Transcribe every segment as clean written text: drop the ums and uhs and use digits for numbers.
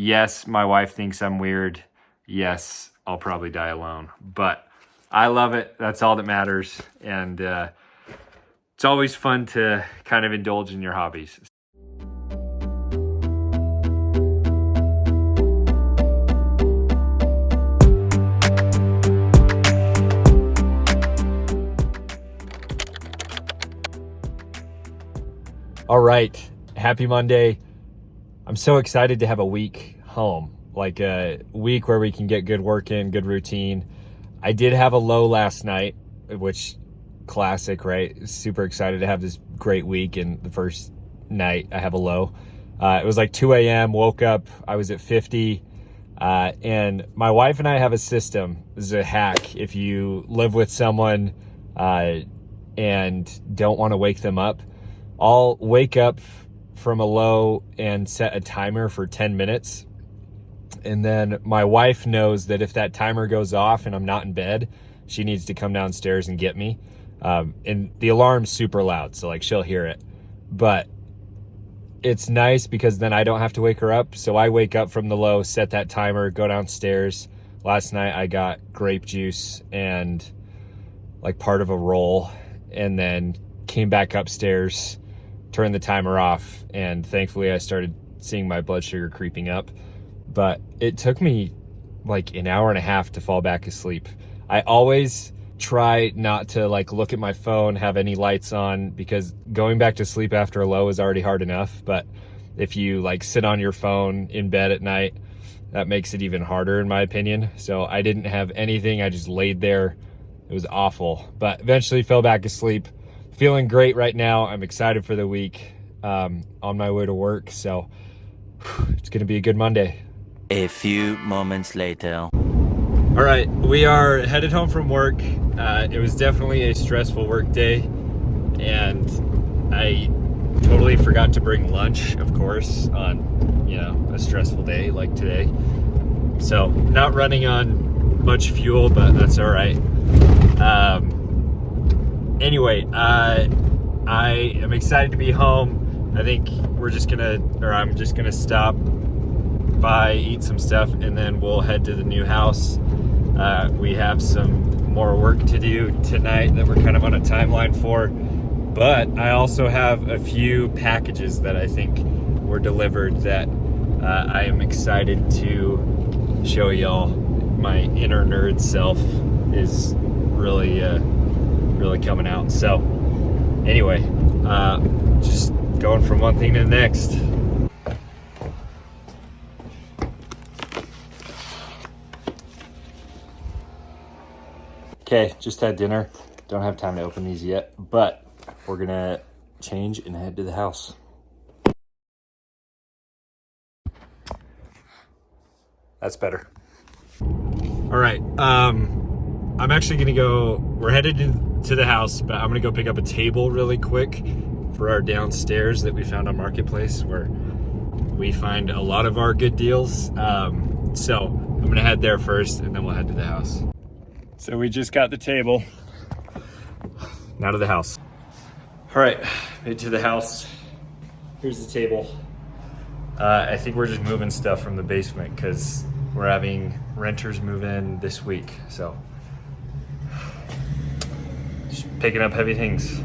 Yes, my wife thinks I'm weird. Yes, I'll probably die alone. But I love it. That's all that matters. And it's always fun to kind of indulge in your hobbies. All right, happy Monday. I'm so excited to have a week home, like a week where we can get good work in, good routine. I did have a low last night, which classic, right? Super excited to have this great week, and the first night I have a low. It was like 2 a.m., woke up, I was at 50, and my wife and I have a system. This is a hack. If you live with someone and don't want to wake them up, I'll wake up from a low and set a timer for 10 minutes. And then my wife knows that if that timer goes off and I'm not in bed, she needs to come downstairs and get me. And the alarm's super loud, so like she'll hear it. But it's nice because then I don't have to wake her up. So I wake up from the low, set that timer, go downstairs. Last night I got grape juice and like part of a roll, and then came back upstairs, turned the timer off, and thankfully I started seeing my blood sugar creeping up. But it took me like an hour and a half to fall back asleep. I always try not to like look at my phone, have any lights on, because going back to sleep after a low is already hard enough. But if you like sit on your phone in bed at night, that makes it even harder in my opinion. So I didn't have anything. I just laid there. It was awful, but eventually fell back asleep. Feeling great right now. I'm excited for the week, on my way to work. So it's going to be a good Monday. A few moments later. All right, we are headed home from work. It was definitely a stressful work day, and I totally forgot to bring lunch, of course, on, a stressful day like today. So not running on much fuel, but that's all right. Anyway, I am excited to be home. I think I'm just gonna stop by, eat some stuff, and then we'll head to the new house. We have some more work to do tonight that we're kind of on a timeline for, but I also have a few packages that I think were delivered that I am excited to show y'all. My inner nerd self is really coming out. So anyway, just going from one thing to the next. Okay, just had dinner. Don't have time to open these yet, but we're gonna change and head to the house. That's better. All right, I'm actually we're headed to the house, but I'm gonna go pick up a table really quick for our downstairs that we found on Marketplace, where we find a lot of our good deals. So I'm gonna head there first, and then we'll head to the house. So we just got the table. Now to the house. All right, made to the house. Here's the table. I think we're just moving stuff from the basement because we're having renters move in this week. So just picking up heavy things.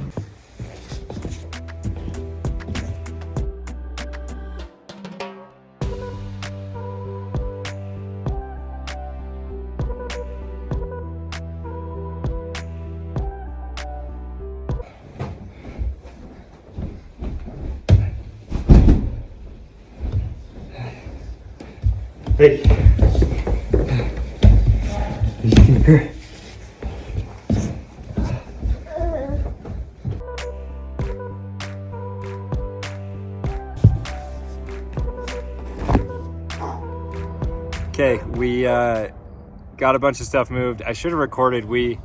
Hey. Okay, we got a bunch of stuff moved. I should have recorded. We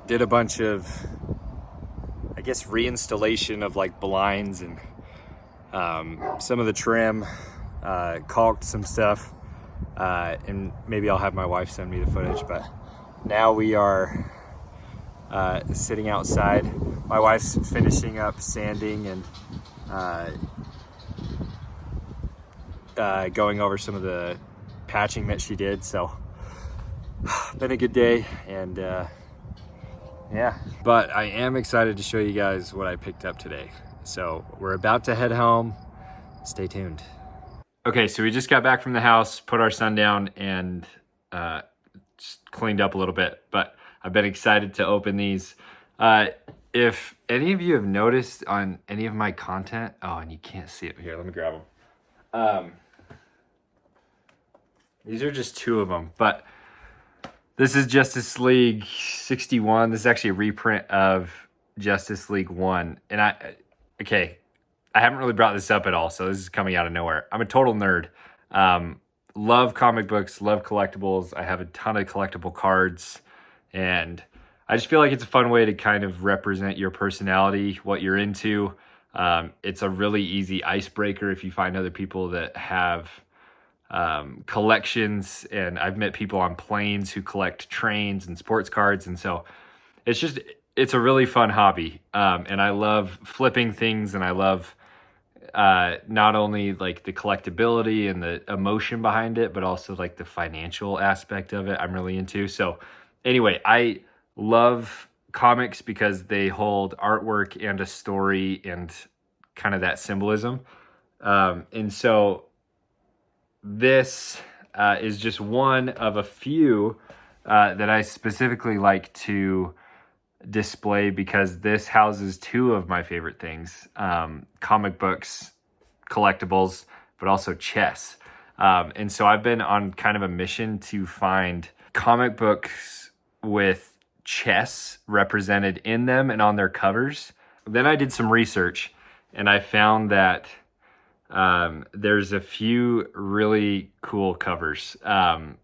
did a bunch of, I guess, reinstallation of like blinds and some of the trim, caulked some stuff, and maybe I'll have my wife send me the footage. But now we are sitting outside. My wife's finishing up sanding and going over some of the patching that she did. So been a good day, and yeah. But I am excited to show you guys what I picked up today. So we're about to head home. Stay tuned. Okay, so we just got back from the house, put our son down, and just cleaned up a little bit. But I've been excited to open these. If any of you have noticed on any of my content, oh, and you can't see it here, let me grab them. These are just two of them, but this is Justice League 61. This is actually a reprint of Justice League 1. And I haven't really brought this up at all, so this is coming out of nowhere. I'm a total nerd. Love comic books, love collectibles. I have a ton of collectible cards, and I just feel like it's a fun way to kind of represent your personality, what you're into. It's a really easy icebreaker if you find other people that have collections, and I've met people on planes who collect trains and sports cards, and so it's a really fun hobby. And I love flipping things, and I love not only like the collectability and the emotion behind it, but also like the financial aspect of it I'm really into. So anyway, I love comics because they hold artwork and a story and kind of that symbolism. And so this is just one of a few that I specifically like to display because this houses two of my favorite things, comic books, collectibles, but also chess. And so I've been on kind of a mission to find comic books with chess represented in them and on their covers. Then I did some research, and I found that there's a few really cool covers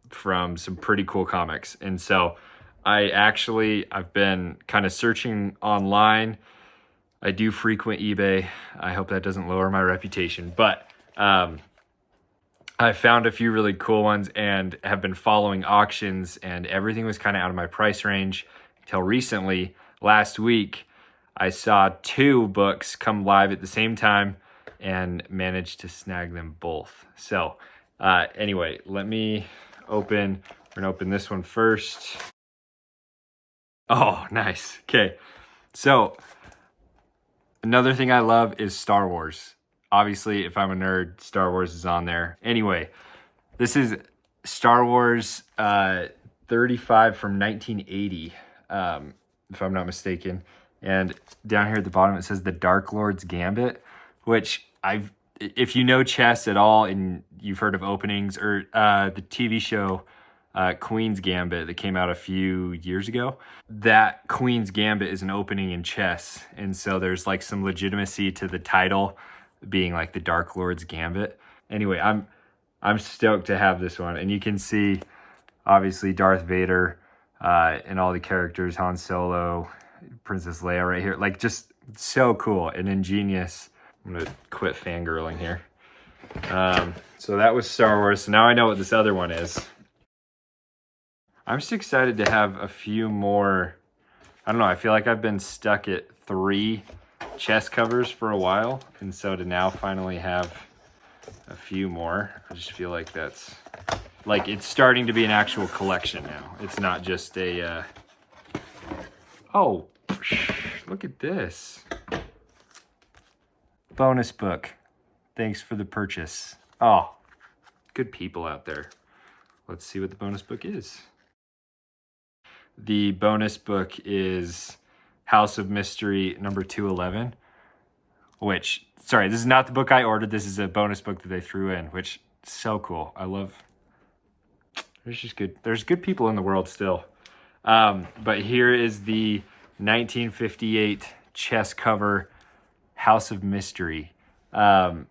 from some pretty cool comics. And so I've been kind of searching online. I do frequent eBay. I hope that doesn't lower my reputation, but I found a few really cool ones and have been following auctions, and everything was kind of out of my price range until recently. Last week, I saw two books come live at the same time and managed to snag them both. So anyway, let me open. We're gonna open this one first. Oh, nice. Okay, so another thing I love is Star Wars. Obviously, if I'm a nerd, Star Wars is on there. Anyway, this is Star Wars 35 from 1980, if I'm not mistaken. And down here at the bottom, it says the Dark Lord's Gambit, which if you know chess at all and you've heard of openings, or the TV show Queen's Gambit that came out a few years ago, that Queen's Gambit is an opening in chess. And so there's like some legitimacy to the title being like the Dark Lord's Gambit. Anyway, I'm stoked to have this one. And you can see obviously Darth Vader and all the characters, Han Solo, Princess Leia right here. Like, just so cool and ingenious. I'm gonna quit fangirling here. So that was Star Wars. So now I know what this other one is. I'm just excited to have a few more. I don't know, I feel like I've been stuck at 3 chess covers for a while, and so to now finally have a few more, I just feel like that's like it's starting to be an actual collection now. It's not just a oh, look at this bonus book. Thanks for the purchase. Oh, good people out there. Let's see what the bonus book is. The bonus book is House of Mystery number 211, which, sorry, this is not the book I ordered. This is a bonus book that they threw in, which is so cool. I love, there's good people in the world still. But here is the 1958 chess cover House of Mystery, number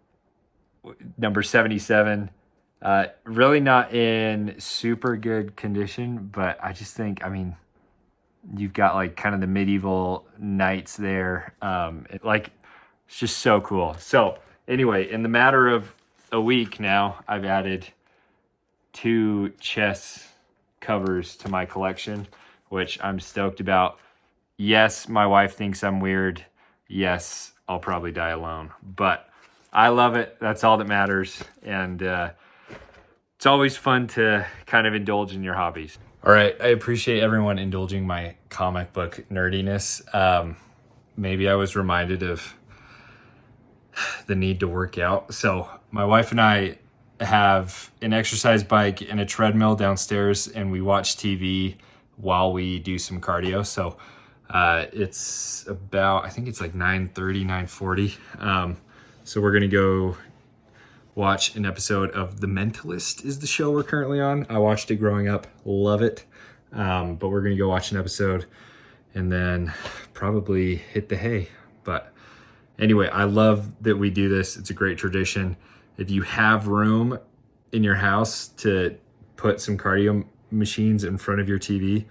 77. Really not in super good condition, but I just think, I mean, you've got like kind of the medieval knights there. It's just so cool. So anyway, in the matter of a week now, I've added 2 chess covers to my collection, which I'm stoked about. Yes, my wife thinks I'm weird. Yes, I'll probably die alone, but I love it. That's all that matters. And it's always fun to kind of indulge in your hobbies. All right. I appreciate everyone indulging my comic book nerdiness. Maybe I was reminded of the need to work out. So my wife and I have an exercise bike and a treadmill downstairs, and we watch TV while we do some cardio. So it's about, I think it's like 9:30, 9:40. So we're going to go watch an episode of The Mentalist is the show we're currently on. I watched it growing up, love it. But we're going to go watch an episode and then probably hit the hay. But anyway, I love that we do this. It's a great tradition. If you have room in your house to put some cardio machines in front of your TV,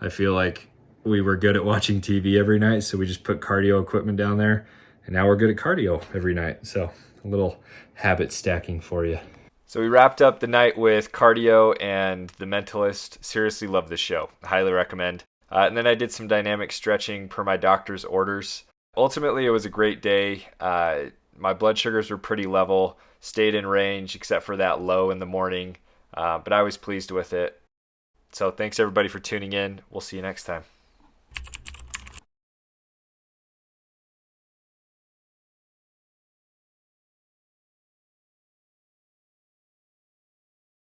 I feel like we were good at watching TV every night, so we just put cardio equipment down there, and now we're good at cardio every night. So a little habit stacking for you. So we wrapped up the night with cardio and The Mentalist. Seriously love this show. Highly recommend. And then I did some dynamic stretching per my doctor's orders. Ultimately, it was a great day. My blood sugars were pretty level, stayed in range except for that low in the morning, but I was pleased with it. So thanks everybody for tuning in. We'll see you next time.